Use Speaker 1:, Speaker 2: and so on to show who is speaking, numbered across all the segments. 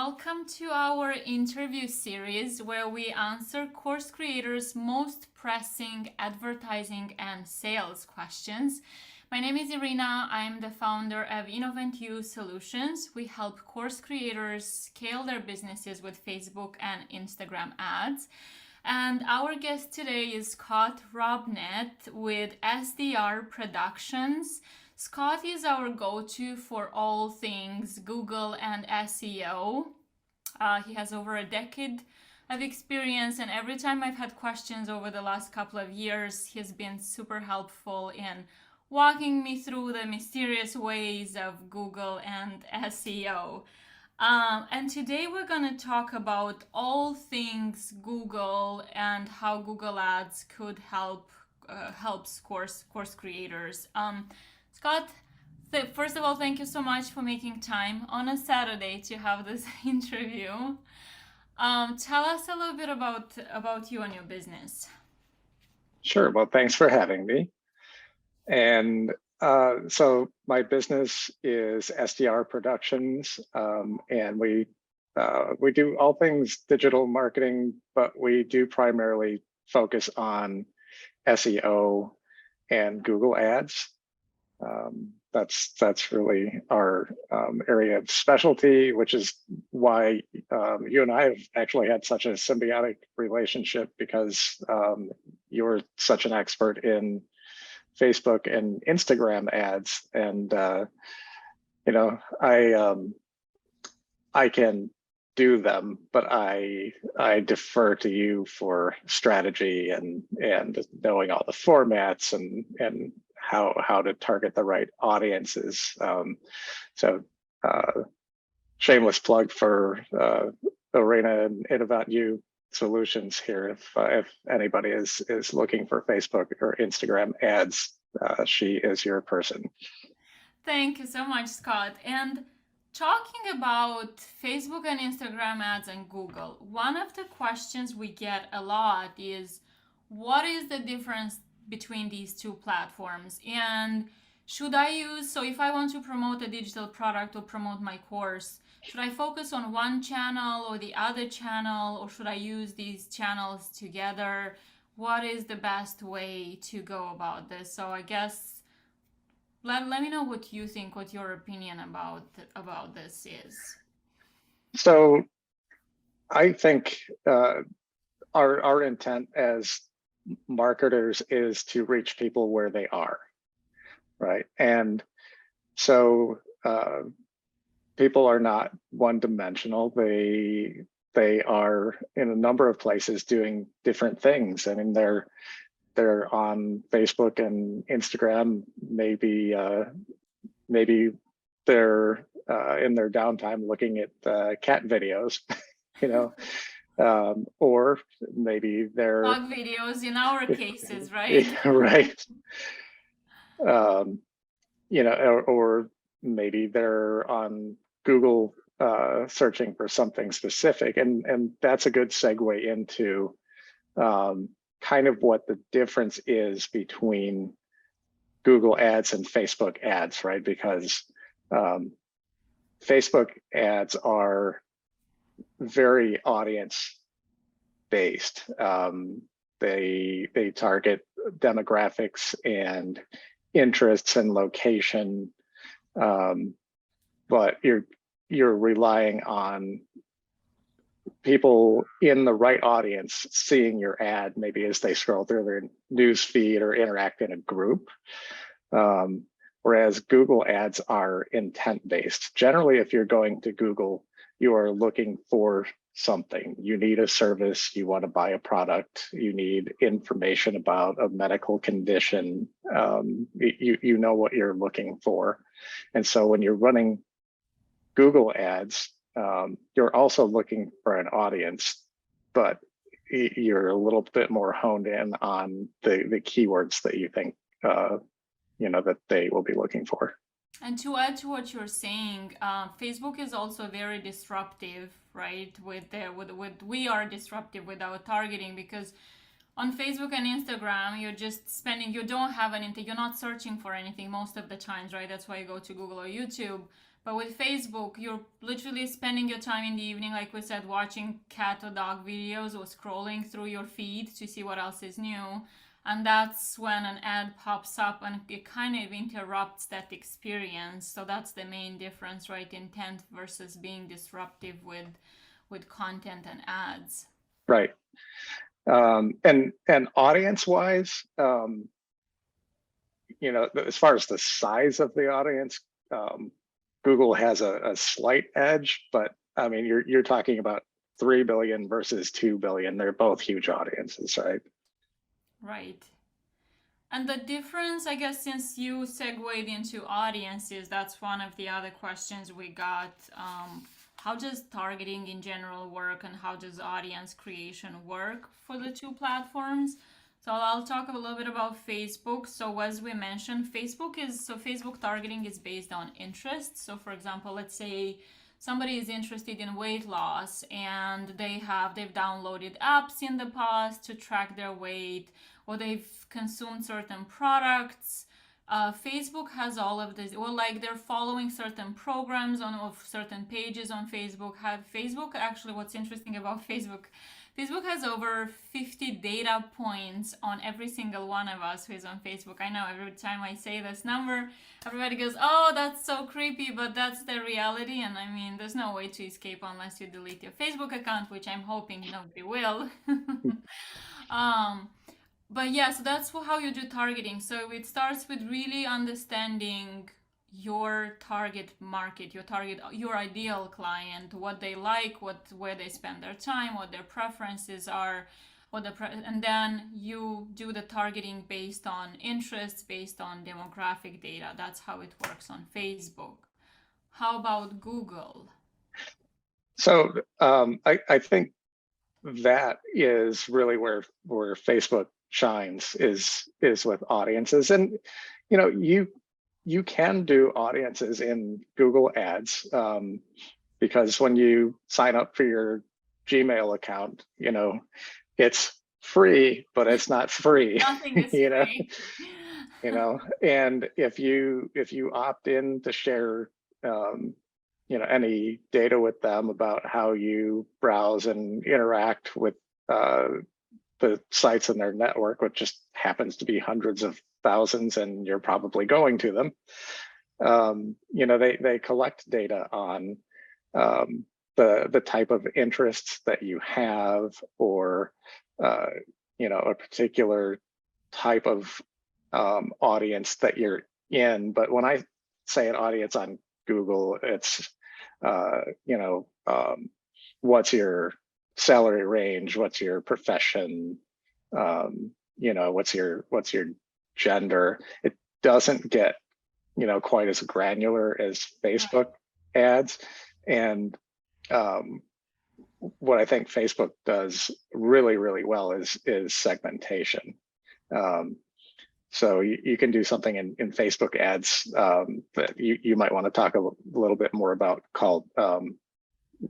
Speaker 1: welcome to our interview series where we answer course creators' most pressing advertising and sales questions. My name is Irina. I'm the founder of InnovantU Solutions. We help course creators scale their businesses with Facebook and Instagram ads. And our guest today is Scott Robnett with SDR Productions. Scott is our go-to for all things Google and SEO. He has over a decade of experience, and every time I've had questions over the last couple of years, he's been super helpful in walking me through the mysterious ways of Google and SEO. And today we're going to talk about all things Google and how Google Ads could help course creators. Scott, first of all, thank you so much for making time on a Saturday to have this interview. Tell us a little bit about you and your business.
Speaker 2: Sure. Well, thanks for having me. And so my business is SDR Productions, and we do all things digital marketing, but we do primarily focus on SEO and Google Ads. That's really our area of specialty, which is why you and I have actually had such a symbiotic relationship, because you're such an expert in Facebook and Instagram ads, and I can do them, but I defer to you for strategy and knowing all the formats and how to target the right audiences. So shameless plug for Irina and InnovantU Solutions here. If anybody is looking for Facebook or Instagram ads, she is your person.
Speaker 1: Thank you so much, Scott. And talking about Facebook and Instagram ads and Google, one of the questions we get a lot is, what is the difference between these two platforms? And should I use, so if I want to promote a digital product or promote my course, should I focus on one channel or the other channel, or should I use these channels together? What is the best way to go about this? So I guess let me know what you think, what your opinion about this is.
Speaker 2: So I think our intent as marketers is to reach people where they are, right? And so people are not one-dimensional. They are in a number of places doing different things. I mean, they're on Facebook and Instagram. Maybe they're in their downtime looking at cat videos, or maybe they're
Speaker 1: blog videos in our cases, right?
Speaker 2: Right. Or maybe they're on Google searching for something specific, and that's a good segue into kind of what the difference is between Google ads and Facebook ads, right? Because Facebook ads are very audience based. They target demographics and interests and location, but you're relying on people in the right audience seeing your ad, maybe as they scroll through their news feed or interact in a group. Whereas Google ads are intent based. Generally, if you're going to Google, you are looking for something. You need a service, you want to buy a product, you need information about a medical condition, you know what you're looking for. And so when you're running Google ads, you're also looking for an audience, but you're a little bit more honed in on the keywords that you think that they will be looking for.
Speaker 1: And to add to what you're saying, Facebook is also very disruptive, right? We are disruptive with our targeting, because on Facebook and Instagram, you're just spending, you don't have you're not searching for anything most of the times, right? That's why you go to Google or YouTube. But with Facebook, you're literally spending your time in the evening, like we said, watching cat or dog videos or scrolling through your feed to see what else is new. And that's when an ad pops up and it kind of interrupts that experience. So that's the main difference, right? Intent versus being disruptive with content and ads.
Speaker 2: Right. And audience wise, you know, as far as the size of the audience, Google has a slight edge, but I mean, you're talking about 3 billion versus 2 billion. They're both huge audiences, right?
Speaker 1: Right. And the difference, I guess, since you segued into audiences, that's one of the other questions we got. How does targeting in general work, and how does audience creation work for the two platforms? So I'll talk a little bit about Facebook. So as we mentioned, Facebook targeting is based on interest. So for example, let's say somebody is interested in weight loss and they've downloaded apps in the past to track their weight, or they've consumed certain products. Facebook has all of this, or like they're following certain programs of certain pages on Facebook. Actually, what's interesting about Facebook has over 50 data points on every single one of us who is on Facebook. I know every time I say this number, everybody goes, oh, that's so creepy, but that's the reality. And I mean, there's no way to escape unless you delete your Facebook account, which I'm hoping nobody will. But yeah, so that's how you do targeting. So it starts with really understanding your target market, your ideal client, what they like, where they spend their time, what their preferences are, and then you do the targeting based on interests, based on demographic data. That's how it works on Facebook. How about Google?
Speaker 2: So I think that is really where Facebook shines is with audiences. And you know, you can do audiences in Google Ads, because when you sign up for your Gmail account, you know, it's free, but it's not free.
Speaker 1: Nothing is
Speaker 2: you know,
Speaker 1: free.
Speaker 2: you know, and if you opt in to share you know, any data with them about how you browse and interact with the sites in their network, which just happens to be hundreds of thousands, and you're probably going to them. You know, they collect data on the type of interests that you have, or you know, a particular type of audience that you're in. But when I say an audience on Google, it's you know, what's your salary range, what's your profession, you know, what's your gender. It doesn't get, you know, quite as granular as Facebook ads. And what I think Facebook does really, really well is segmentation. So you can do something in Facebook ads that you might want to talk a little bit more about, called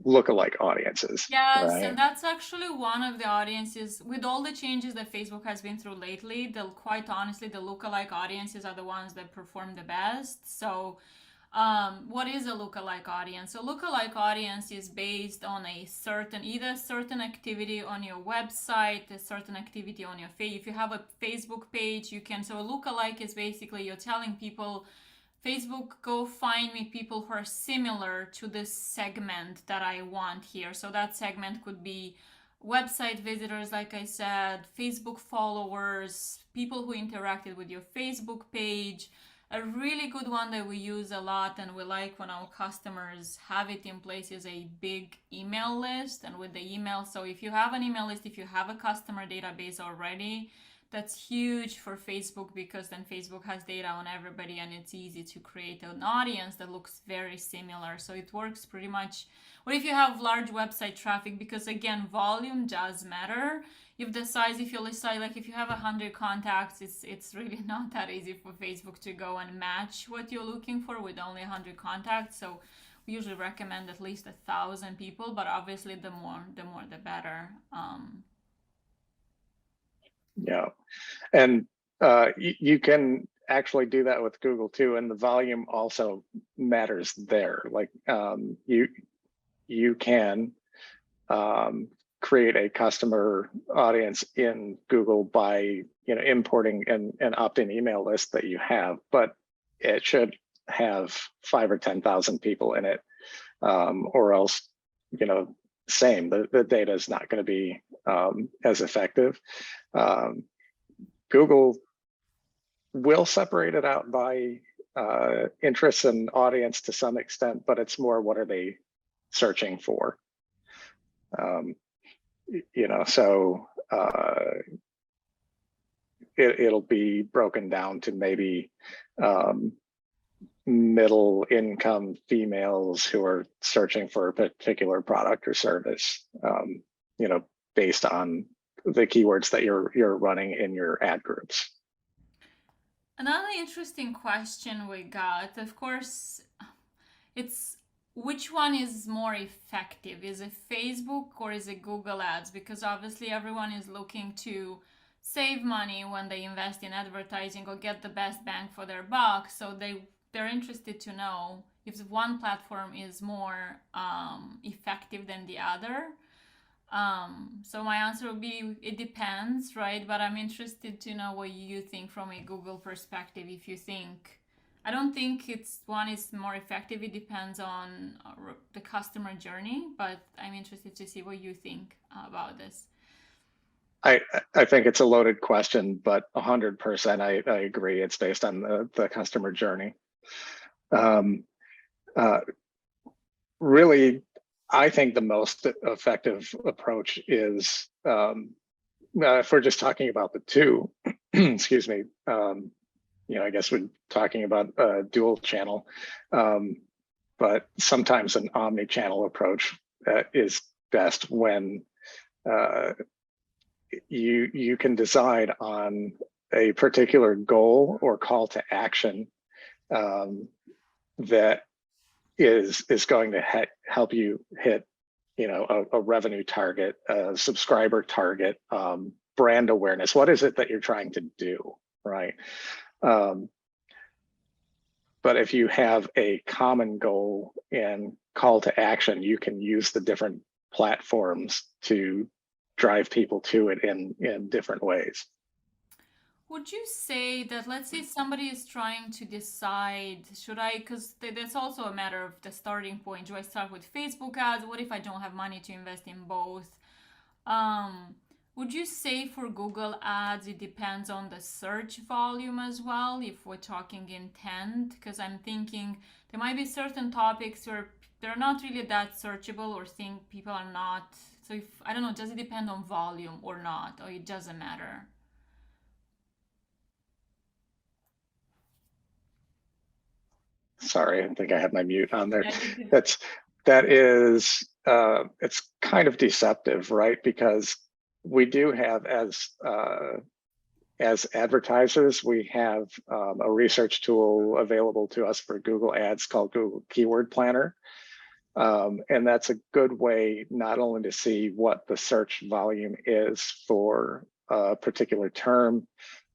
Speaker 2: lookalike audiences.
Speaker 1: Yes,
Speaker 2: right?
Speaker 1: and that's actually one of the audiences. With all the changes that Facebook has been through lately, quite honestly, the lookalike audiences are the ones that perform the best. So what is a lookalike audience? A lookalike audience is based on either certain activity on your website, a certain activity on your page. If you have a Facebook page, so a lookalike is basically you're telling people, Facebook, go find me people who are similar to this segment that I want here. So that segment could be website visitors, like I said, Facebook followers, people who interacted with your Facebook page. A really good one that we use a lot and we like when our customers have it in place is a big email list. And with the email, so if you have an email list, if you have a customer database already, that's huge for Facebook, because then Facebook has data on everybody and it's easy to create an audience that looks very similar. So it works pretty much. Or if you have large website traffic, because again, volume does matter. If you decide, like if you have 100 contacts, it's really not that easy for Facebook to go and match what you're looking for with only 100 contacts. So we usually recommend at least 1,000 people, but obviously the more the better.
Speaker 2: Yeah, and you can actually do that with Google too, and the volume also matters there. Like you can create a customer audience in Google by importing an opt-in email list that you have, but it should have 5 or 10,000 people in it, or else same, the data is not going to be as effective. Google will separate it out by interests and audience to some extent, but it's more what are they searching for. So it'll be broken down to maybe middle income females who are searching for a particular product or service, based on the keywords that you're running in your ad groups.
Speaker 1: Another interesting question we got, of course, it's which one is more effective? Is it Facebook or is it Google Ads? Because obviously everyone is looking to save money when they invest in advertising or get the best bang for their buck. So they're interested to know if one platform is more effective than the other. So my answer would be it depends, right? But I'm interested to know what you think from a Google perspective. If you think, I don't think one is more effective. It depends on the customer journey, but I'm interested to see what you think about this.
Speaker 2: I think it's a loaded question, but 100% I agree. It's based on the customer journey. Really, I think the most effective approach is, if we're just talking about the two, excuse me, I guess we're talking about dual channel, but sometimes an omni-channel approach is best when you can decide on a particular goal or call to action that is going to help you hit a revenue target, a subscriber target, brand awareness. What is it that you're trying to do, right? But if you have a common goal and call to action, you can use the different platforms to drive people to it in different ways.
Speaker 1: Would you say that, let's say somebody is trying to decide, because that's also a matter of the starting point. Do I start with Facebook ads? What if I don't have money to invest in both? Would you say for Google ads, it depends on the search volume as well, if we're talking intent? Because I'm thinking there might be certain topics where they're not really that searchable or think people are not. So I don't know, does it depend on volume or not, or it doesn't matter?
Speaker 2: Sorry, I think I had my mute on there.
Speaker 1: Yeah,
Speaker 2: It's kind of deceptive, right? Because we do have, as advertisers, we have a research tool available to us for Google Ads called Google Keyword Planner. And that's a good way not only to see what the search volume is for a particular term,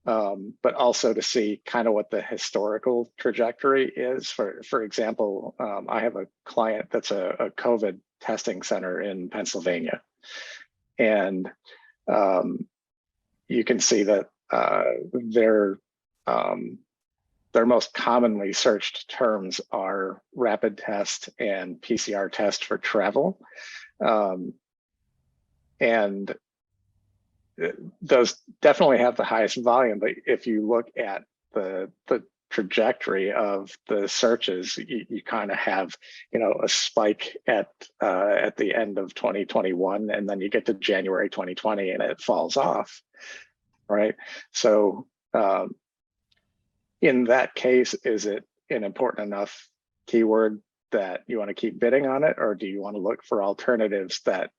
Speaker 2: but also to see kind of what the historical trajectory is. For example, I have a client that's a COVID testing center in Pennsylvania. And you can see that their most commonly searched terms are rapid test and PCR test for travel. And those definitely have the highest volume, but if you look at the trajectory of the searches, you kind of have, a spike at the end of 2021, and then you get to January 2020 and it falls off, right? So in that case, is it an important enough keyword that you want to keep bidding on it, or do you want to look for alternatives that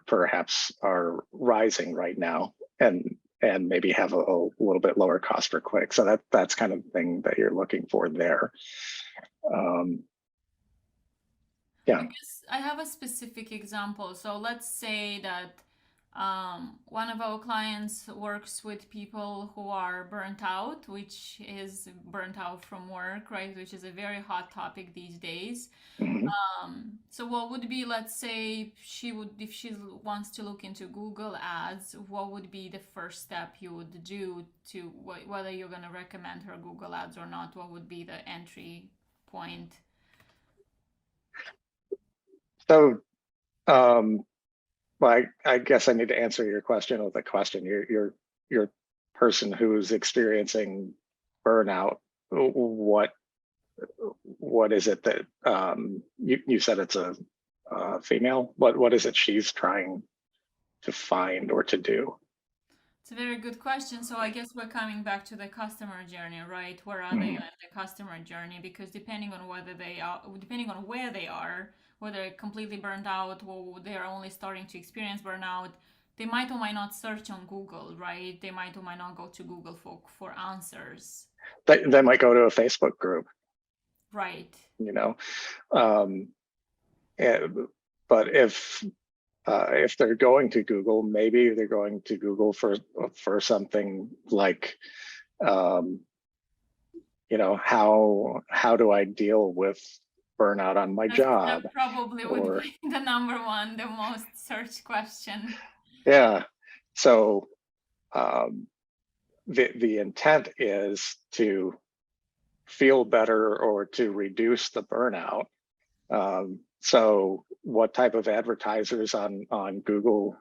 Speaker 2: perhaps are rising right now and maybe have a little bit lower cost per click? So that's kind of the thing that you're looking for there. Yeah.
Speaker 1: I guess I have a specific example. So let's say that One of our clients works with people who are burnt out, which is burnt out from work, right? Which is a very hot topic these days.
Speaker 2: Mhm.
Speaker 1: So what would be, let's say if she wants to look into Google Ads, what would be the first step you would do to whether you're going to recommend her Google Ads or not? What would be the entry point?
Speaker 2: So, um, well, I guess I need to answer your question with a question. You're person who's experiencing burnout. What what is it that you said it's a female? What is it she's trying to find or to do?
Speaker 1: It's a very good question. So I guess we're coming back to the customer journey, right? Where are they
Speaker 2: Mhm.
Speaker 1: in the customer journey? Because depending on whether they are, depending on where they are, whether they're completely burned out or they are only starting to experience burnout, they might or might not search on Google, right? They might or might not go to Google for answers,
Speaker 2: They might go to a Facebook group,
Speaker 1: right?
Speaker 2: you know. Um, and, but if they're going to Google, maybe they're going to Google for something like, um, how do I deal with burnout on my
Speaker 1: That
Speaker 2: job?
Speaker 1: probably would
Speaker 2: Or
Speaker 1: be the number one, the most searched question.
Speaker 2: yeah, so um, the intent is to feel better or to reduce the burnout. So what type of advertisers on Google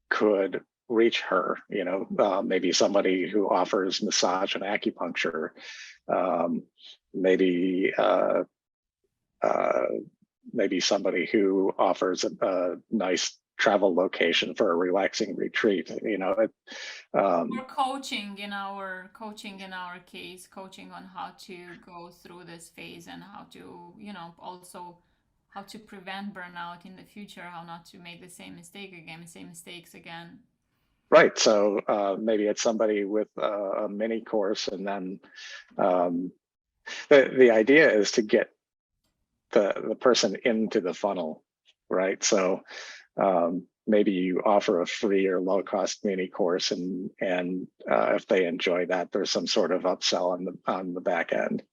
Speaker 2: could reach her? Maybe somebody who offers massage and acupuncture, um, maybe uh, maybe somebody who offers a nice travel location for a relaxing retreat.
Speaker 1: Or coaching in our case, coaching on how to go through this phase and how to, also how to prevent burnout in the future, how not to make the same mistakes again.
Speaker 2: Right. So maybe it's somebody with a mini course, and then um, the idea is to get the person into the funnel, right? So maybe you offer a free or low cost mini course, and if they enjoy that, there's some sort of upsell on the back end.